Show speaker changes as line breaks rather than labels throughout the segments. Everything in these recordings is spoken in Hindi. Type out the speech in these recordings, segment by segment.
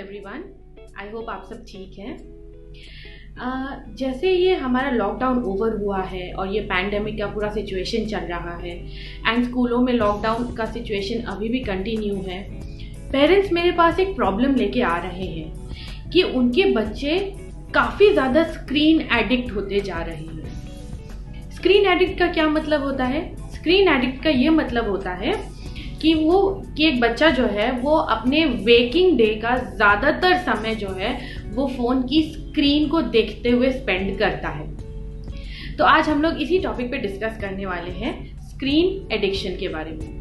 एवरीवन, आई होप आप सब ठीक हैं। जैसे ये हमारा लॉकडाउन ओवर हुआ है और ये पैंडेमिक का पूरा सिचुएशन चल रहा है एंड स्कूलों में लॉकडाउन का सिचुएशन अभी भी कंटिन्यू है। पेरेंट्स मेरे पास एक प्रॉब्लम लेके आ रहे हैं कि उनके बच्चे काफ़ी ज़्यादा स्क्रीन एडिक्ट होते जा रहे हैं। स्क्रीन एडिक्ट का क्या मतलब होता है? स्क्रीन एडिक्ट का ये मतलब होता है कि एक बच्चा जो है वो अपने वेकिंग डे का ज़्यादातर समय जो है वो फ़ोन की स्क्रीन को देखते हुए स्पेंड करता है। तो आज हम लोग इसी टॉपिक पे डिस्कस करने वाले हैं, स्क्रीन एडिक्शन के बारे में।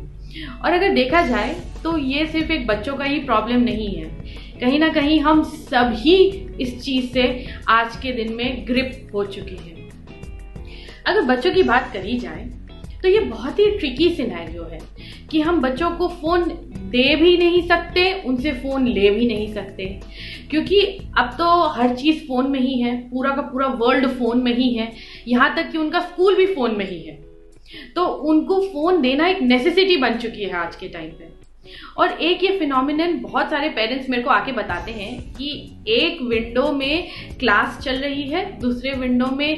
और अगर देखा जाए तो ये सिर्फ एक बच्चों का ही प्रॉब्लम नहीं है, कहीं ना कहीं हम सभी इस चीज़ से आज के दिन में ग्रिप हो चुके हैं। अगर बच्चों की बात करी जाए तो ये बहुत ही ट्रिकी सिनेरियो है कि हम बच्चों को फ़ोन दे भी नहीं सकते, उनसे फ़ोन ले भी नहीं सकते, क्योंकि अब तो हर चीज़ फ़ोन में ही है, पूरा का पूरा वर्ल्ड फ़ोन में ही है, यहाँ तक कि उनका स्कूल भी फ़ोन में ही है। तो उनको फ़ोन देना एक नेसेसिटी बन चुकी है आज के टाइम पे। और एक ये फिनोमिनन बहुत सारे पेरेंट्स मेरे को आके बताते हैं कि एक विंडो में क्लास चल रही है, दूसरे विंडो में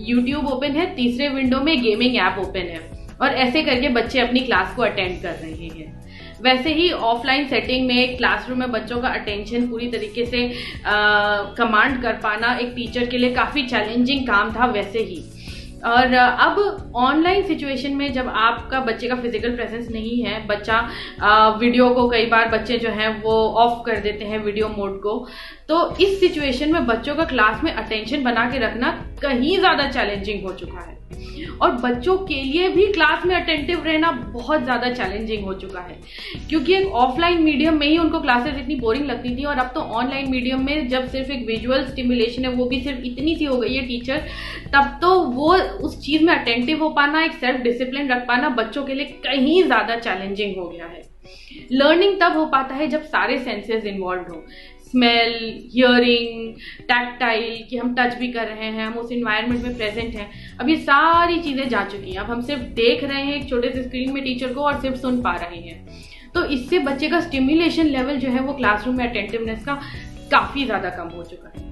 यूट्यूब ओपन है, तीसरे विंडो में गेमिंग ऐप ओपन है, और ऐसे करके बच्चे अपनी क्लास को अटेंड कर रहे हैं। वैसे ही ऑफलाइन सेटिंग में क्लासरूम में बच्चों का अटेंशन पूरी तरीके से कमांड कर पाना एक टीचर के लिए काफ़ी चैलेंजिंग काम था वैसे ही। और अब ऑनलाइन सिचुएशन में जब आपका बच्चे का फिजिकल प्रेजेंस नहीं है, बच्चा वीडियो को कई बार बच्चे जो हैं वो ऑफ कर देते हैं वीडियो मोड को, तो इस सिचुएशन में बच्चों का क्लास में अटेंशन बना के रखना कहीं ज़्यादा चैलेंजिंग हो चुका है। और बच्चों के लिए भी क्लास में अटेंटिव रहना बहुत ज़्यादा चैलेंजिंग हो चुका है, क्योंकि एक ऑफलाइन मीडियम में ही उनको क्लासेस इतनी बोरिंग लगती थी, और अब तो ऑनलाइन मीडियम में जब सिर्फ एक विजुअल स्टिमुलेशन है, वो भी सिर्फ इतनी सी हो गई है टीचर, तब तो वो उस चीज़ में अटेंटिव हो पाना, एक सेल्फ डिसिप्लिन रख पाना बच्चों के लिए कहीं ज़्यादा चैलेंजिंग हो गया है। लर्निंग तब हो पाता है जब सारे सेंसेस इन्वॉल्व हो, स्मेल, हियरिंग, टैक्टाइल, कि हम टच भी कर रहे हैं, हम उस इन्वायरमेंट में प्रेजेंट हैं। अब ये सारी चीज़ें जा चुकी हैं, अब हम सिर्फ देख रहे हैं एक छोटे से स्क्रीन में टीचर को और सिर्फ सुन पा रहे हैं। तो इससे बच्चे का स्टिमुलेशन लेवल जो है वो क्लासरूम में अटेंटिवनेस का काफ़ी ज़्यादा कम हो चुका है।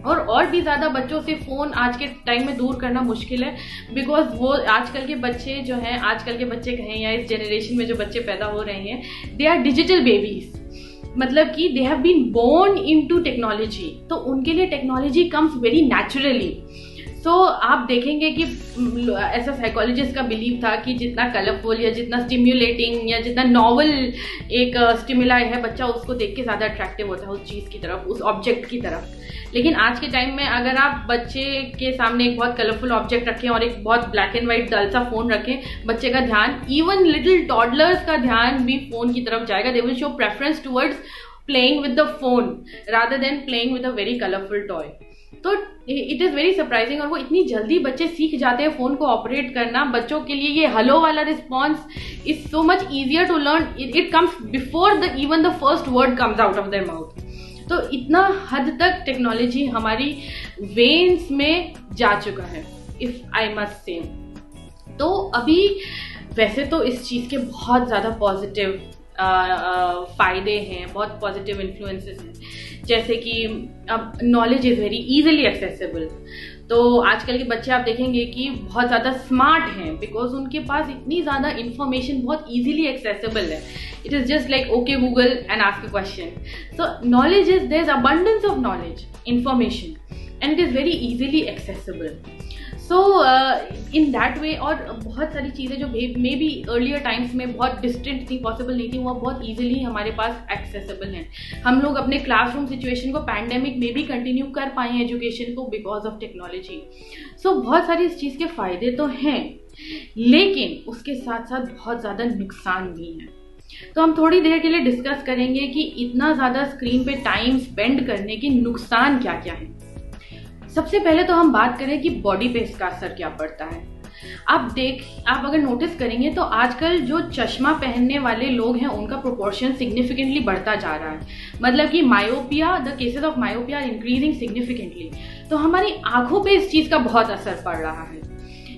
और भी ज़्यादा बच्चों से फ़ोन आज के टाइम में दूर करना मुश्किल है, बिकॉज वो आजकल के बच्चे जो हैं, आजकल के बच्चे कहें या इस जनरेशन में जो बच्चे पैदा हो रहे हैं, दे आर डिजिटल बेबीज, मतलब कि they have been born into technology. तो उनके लिए technology comes very naturally. So आप देखेंगे कि ऐसा साइकोलॉजिस्ट का बिलीव था कि जितना कलरफुल या जितना स्टिम्युलेटिंग या जितना नॉवल एक स्टिमुलाई है, बच्चा उसको देख के ज़्यादा अट्रैक्टिव होता है उस चीज़ की तरफ, उस ऑब्जेक्ट की तरफ। लेकिन आज के टाइम में अगर आप बच्चे के सामने एक बहुत कलरफुल ऑब्जेक्ट रखें और एक बहुत ब्लैक एंड वाइट डल सा फोन रखें, बच्चे का ध्यान, इवन लिटिल टॉडलर्स का ध्यान भी फोन की तरफ जाएगा। They will show preference towards playing with the phone rather than playing with a very colourful toy. तो इट इज़ वेरी सरप्राइजिंग, और वो इतनी जल्दी बच्चे सीख जाते हैं फ़ोन को ऑपरेट करना। बच्चों के लिए ये हेलो वाला response is so much easier to learn, it comes before the even the first word comes out of their mouth. तो इतना हद तक टेक्नोलॉजी हमारी वेन्स में जा चुका है, इफ आई मस्ट से। तो अभी वैसे तो इस चीज़ के बहुत ज़्यादा पॉजिटिव फ़ायदे हैं, बहुत पॉजिटिव इन्फ्लुएंसेस हैं, जैसे कि अब knowledge is very easily accessible. तो आजकल के बच्चे आप देखेंगे कि बहुत ज़्यादा स्मार्ट हैं, बिकॉज उनके पास इतनी ज़्यादा इन्फॉर्मेशन बहुत ईजिली एक्सेसिबल है। It is just like okay Google and ask a question. So knowledge is, there is abundance of knowledge, information, and it is very easily accessible. So in that way, और बहुत सारी चीज़ें जो मे बी अर्लियर टाइम्स में बहुत डिस्टेंट थी, पॉसिबल नहीं थी, वो बहुत ईजिली हमारे पास एक्सेसिबल हैं। हम लोग अपने क्लासरूम सिचुएशन को पैंडेमिक में भी कंटिन्यू कर पाए हैं एजुकेशन को बिकॉज ऑफ टेक्नोलॉजी। सो बहुत सारी इस चीज़ के फ़ायदे तो हैं, लेकिन उसके साथ साथ बहुत ज़्यादा नुकसान भी हैं। तो हम थोड़ी देर के लिए डिस्कस करेंगे कि इतना ज़्यादा स्क्रीन पे टाइम स्पेंड करने के नुकसान क्या क्या हैं। सबसे पहले तो हम बात करें कि बॉडी पे इसका असर क्या पड़ता है। आप अगर नोटिस करेंगे तो आजकल जो चश्मा पहनने वाले लोग हैं उनका प्रोपोर्शन सिग्निफिकेंटली बढ़ता जा रहा है, मतलब कि myopia, the cases of myopia are increasing significantly. तो हमारी आंखों पे इस चीज़ का बहुत असर पड़ रहा है।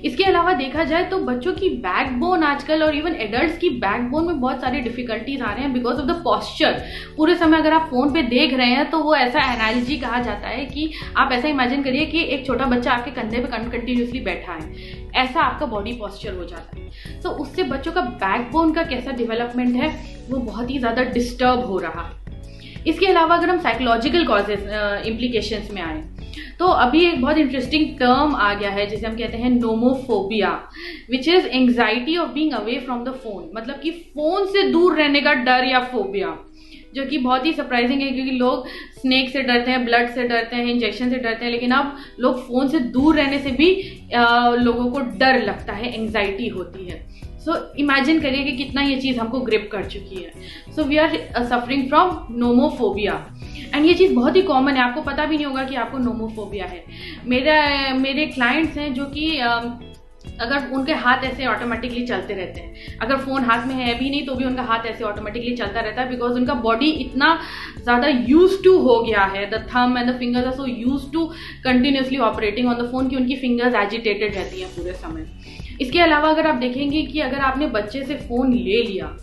इसके अलावा देखा जाए तो बच्चों की बैकबोन आजकल और इवन एडल्ट्स की बैकबोन में बहुत सारे डिफिकल्टीज आ रहे हैं बिकॉज ऑफ द पॉस्चर। पूरे समय अगर आप फोन पे देख रहे हैं तो वो ऐसा एनालॉजी कहा जाता है कि आप ऐसा इमेजिन करिए कि एक छोटा बच्चा आपके कंधे पे कंटिन्यूसली बैठा है, ऐसा आपका बॉडी पॉस्चर हो जाता है। तो उससे बच्चों का बैकबोन का कैसा डेवलपमेंट है वो बहुत ही ज्यादा डिस्टर्ब हो रहा है। इसके अलावा अगर हम साइकोलॉजिकल कॉजेज इम्प्लीकेशंस में आए तो अभी एक बहुत इंटरेस्टिंग टर्म आ गया है जिसे हम कहते हैं nomophobia, which is anxiety of being away from the phone. मतलब कि फोन से दूर रहने का डर या फोबिया, जो कि बहुत ही सरप्राइजिंग है क्योंकि लोग स्नेक से डरते हैं, ब्लड से डरते हैं, इंजेक्शन से डरते हैं, लेकिन अब लोग फोन से दूर रहने से भी लोगों को डर लगता है, एंग्जाइटी होती है। सो इमेजिन करिए कि कितना ये चीज हमको ग्रिप कर चुकी है। So we are suffering from nomophobia and ये चीज बहुत ही कॉमन है, आपको पता भी नहीं होगा कि आपको नोमोफोबिया है। मेरे क्लाइंट्स हैं जो कि अगर उनके हाथ ऐसे ऑटोमेटिकली चलते रहते हैं, अगर फोन हाथ में है भी नहीं तो भी उनका हाथ ऐसे ऑटोमेटिकली चलता रहता है बिकॉज उनका बॉडी इतना ज्यादा यूज टू हो गया है, the thumb and the fingers are so use to continuously operating on the phone कि उनकी फिंगर्स एजिटेटेड रहती हैं पूरे समय। इसके अलावा अगर आप देखेंगे कि अगर आपने बच्चे से फोन ले लिया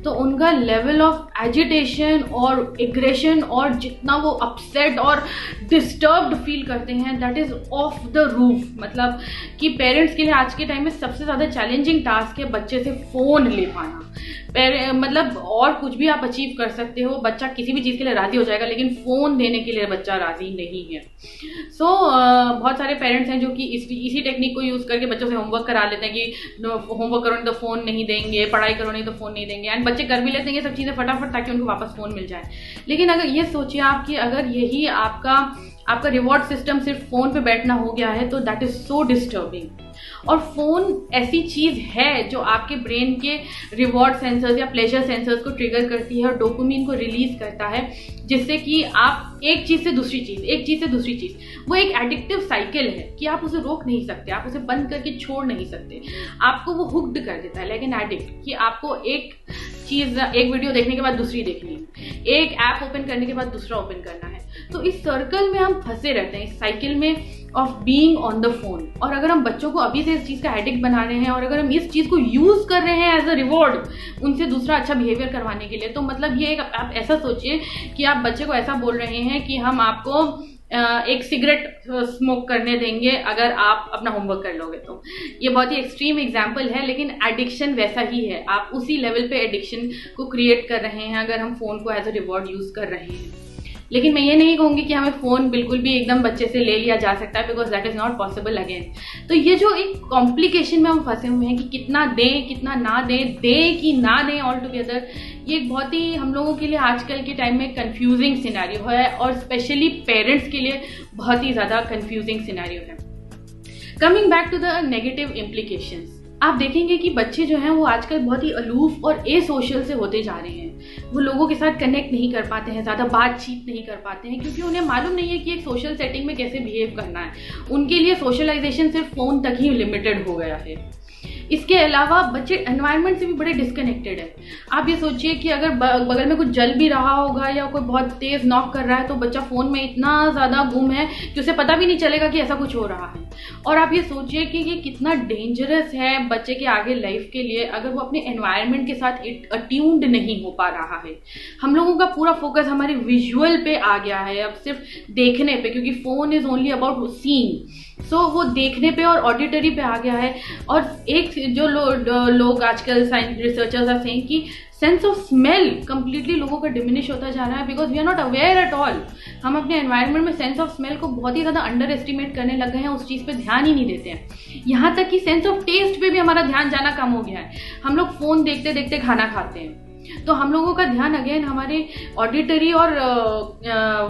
तो उनका लेवल ऑफ एजिटेशन और एग्रेशन और जितना वो अपसेट और डिस्टर्ब्ड फील करते हैं that is of the roof. मतलब कि पेरेंट्स के लिए आज के टाइम में सबसे ज्यादा चैलेंजिंग टास्क है बच्चे से फोन ले पाना। मतलब और कुछ भी आप अचीव कर सकते हो, बच्चा किसी भी चीज के लिए राजी हो जाएगा, लेकिन फोन देने के लिए बच्चा राजी नहीं है। सो बहुत सारे पेरेंट्स हैं जो कि इसी टेक्निक को यूज करके बच्चों से होमवर्क करा लेते हैं कि होमवर्क करो नहीं तो फोन नहीं देंगे, पढ़ाई करो नहीं तो फोन नहीं देंगे, एंड बच्चे कर भी लेते हैं ये सब चीजें फटाफट ताकि उनको वापस फोन मिल जाए। लेकिन अगर ये सोचिए आप कि अगर यही आपका रिवॉर्ड सिस्टम सिर्फ फोन पे बैठना हो गया है तो दैट इज सो डिस्टर्बिंग। और फोन ऐसी चीज है जो आपके ब्रेन के रिवॉर्ड सेंसर्स या प्लेजर सेंसर्स को ट्रिगर करती है और डोपामिन को रिलीज करता है, जिससे कि आप एक चीज से दूसरी चीज, वो एक एडिक्टिव साइकिल है कि आप उसे रोक नहीं सकते, आप उसे बंद करके छोड़ नहीं सकते, आपको वो हुक्ड कर देता है लाइक एन एडिक्ट कि आपको एक वीडियो देखने के बाद दूसरी देखनी है, एक ऐप ओपन करने के बाद दूसरा ओपन करना है। तो इस सर्कल में हम फंसे रहते हैं, इस साइकिल में of being on the phone. और अगर हम बच्चों को अभी से इस चीज का एडिक्ट बना रहे हैं और अगर हम इस चीज को यूज कर रहे हैं एज अ रिवॉर्ड उनसे दूसरा अच्छा बिहेवियर करवाने के लिए, तो मतलब ये आप ऐसा सोचिए कि आप बच्चे को ऐसा बोल रहे हैं कि हम आपको एक सिगरेट स्मोक करने देंगे अगर आप अपना होमवर्क कर लोगे। तो ये बहुत ही एक्सट्रीम एग्जाम्पल है, लेकिन एडिक्शन वैसा ही है, आप उसी लेवल पे एडिक्शन को क्रिएट कर रहे हैं अगर हम फोन को एज अ रिवॉर्ड यूज कर रहे हैं। लेकिन मैं ये नहीं कहूंगी कि हमें फोन बिल्कुल भी एकदम बच्चे से ले लिया जा सकता है because that is not possible again. तो ये जो एक कॉम्प्लिकेशन में हम फंसे हुए हैं कि कितना दें कितना ना दें कि ना दें ऑल टुगेदर, ये एक बहुत ही हम लोगों के लिए आजकल के टाइम में कंफ्यूजिंग सिनेरियो है और स्पेशली पेरेंट्स के लिए बहुत ही ज्यादा कंफ्यूजिंग सिनेरियो है। Coming back to the negative implications, आप देखेंगे कि बच्चे जो हैं वो आजकल बहुत ही अलूफ और ए सोशल से होते जा रहे हैं। वो लोगों के साथ कनेक्ट नहीं कर पाते हैं, ज़्यादा बातचीत नहीं कर पाते हैं क्योंकि उन्हें मालूम नहीं है कि एक सोशल सेटिंग में कैसे बिहेव करना है। उनके लिए सोशलाइजेशन सिर्फ फोन तक ही लिमिटेड हो गया है। इसके अलावा बच्चे एनवायरनमेंट से भी बड़े डिस्कनेक्टेड है। आप ये सोचिए कि अगर बगल में कुछ जल भी रहा होगा या कोई बहुत तेज नॉक कर रहा है तो बच्चा फोन में इतना ज्यादा गुम है कि उसे पता भी नहीं चलेगा कि ऐसा कुछ हो रहा है। और आप ये सोचिए कि ये कितना डेंजरस है बच्चे के आगे लाइफ के लिए अगर वो अपने एनवायरनमेंट के साथ अट्यून्ड नहीं हो पा रहा है। हम लोगों का पूरा फोकस हमारे विजुअल पे आ गया है अब सिर्फ देखने पे, क्योंकि phone is only about seeing. So वो देखने पे और ऑडिटरी पे आ गया है। और एक जो लोग आजकल साइंस रिसर्चर्स आर सेइंग कि सेंस ऑफ स्मेल कंप्लीटली लोगों का डिमिनिश होता जा रहा है because we are not aware at all. हम अपने एनवायरनमेंट में सेंस ऑफ स्मेल को बहुत ही ज्यादा अंडर एस्टिमेट करने लग गए हैं, उस चीज पे ध्यान ही नहीं देते हैं। यहाँ तक कि सेंस ऑफ टेस्ट पे भी हमारा ध्यान जाना कम हो गया है। हम लोग फोन देखते देखते खाना खाते हैं तो हम लोगों का ध्यान अगेन हमारे ऑडिटरी और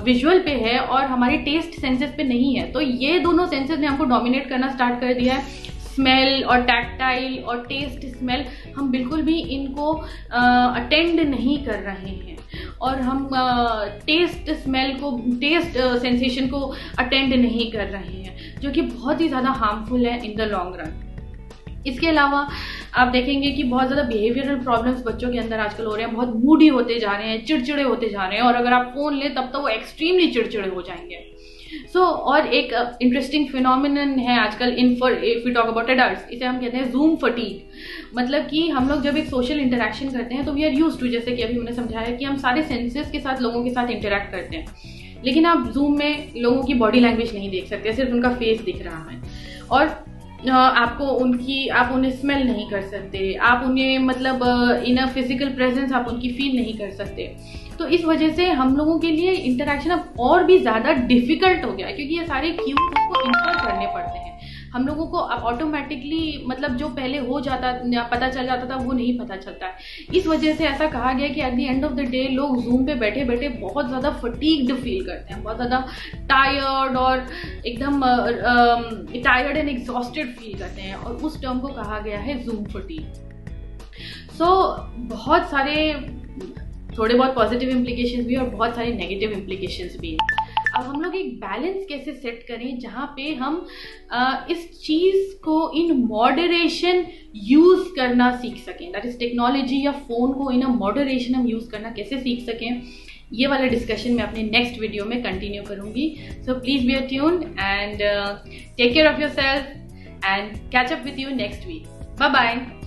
विजुअल पे है और हमारे टेस्ट सेंसेस पे नहीं है। तो ये दोनों सेंसेस ने हमको डोमिनेट करना स्टार्ट कर दिया है। स्मेल और टैक्टाइल और टेस्ट स्मेल हम बिल्कुल भी इनको अटेंड नहीं कर रहे हैं और हम टेस्ट सेंसेशन को अटेंड नहीं कर रहे हैं, जो कि बहुत ही ज़्यादा हार्मफुल है इन द लॉन्ग रन। इसके अलावा आप देखेंगे कि बहुत ज़्यादा बिहेवियरल प्रॉब्लम्स बच्चों के अंदर आजकल हो रहे हैं, बहुत मूडी होते जा रहे हैं, चिड़चिड़े होते जा रहे हैं और अगर आप फ़ोन लें तब तो वो एक्सट्रीमली चिड़चिड़े हो जाएंगे। और एक इंटरेस्टिंग फिनोमिनन है आजकल if you talk about adults, इसे हम कहते हैं जूम फटीग। मतलब कि हम लोग जब एक सोशल इंटरेक्शन करते हैं तो वी आर यूज्ड टू, जैसे कि अभी हमने समझाया कि हम सारे सेंसेस के साथ लोगों के साथ इंटरेक्ट करते हैं, लेकिन आप जूम में लोगों की बॉडी लैंग्वेज नहीं देख सकते, सिर्फ उनका फेस दिख रहा है, और आपको आप उन्हें स्मेल नहीं कर सकते, आप उन्हें मतलब इन अ फिजिकल प्रेजेंस आप उनकी फील नहीं कर सकते। तो इस वजह से हम लोगों के लिए इंटरेक्शन अब और भी ज़्यादा डिफिकल्ट हो गया है, क्योंकि ये सारे क्यूज को इंटर करने पड़ते हैं हम लोगों को। अब ऑटोमेटिकली मतलब जो पहले हो जाता पता चल जाता था वो नहीं पता चलता है। इस वजह से ऐसा कहा गया कि at the end of the day लोग जूम पे बैठे बैठे बहुत ज़्यादा फटीग्ड फील करते हैं, बहुत ज़्यादा टायर्ड और एकदम टायर्ड एंड एग्जॉस्टेड फील करते हैं, और उस टर्म को कहा गया है जूम फटीग। बहुत सारे थोड़े बहुत पॉजिटिव इम्प्लीकेशंस भी और बहुत सारे नेगेटिव इम्प्लीकेशंस भी हैं। अब हम लोग एक बैलेंस कैसे सेट करें जहाँ पे हम इस चीज़ को इन मॉडरेशन यूज़ करना सीख सकें, दैट इज़ टेक्नोलॉजी या फ़ोन को इन अ मॉडरेशन हम यूज़ करना कैसे सीख सकें, ये वाला डिस्कशन मैं अपने नेक्स्ट वीडियो में कंटिन्यू करूँगी। So please be tuned and take care of yourself and catch up with you next week. Bye bye.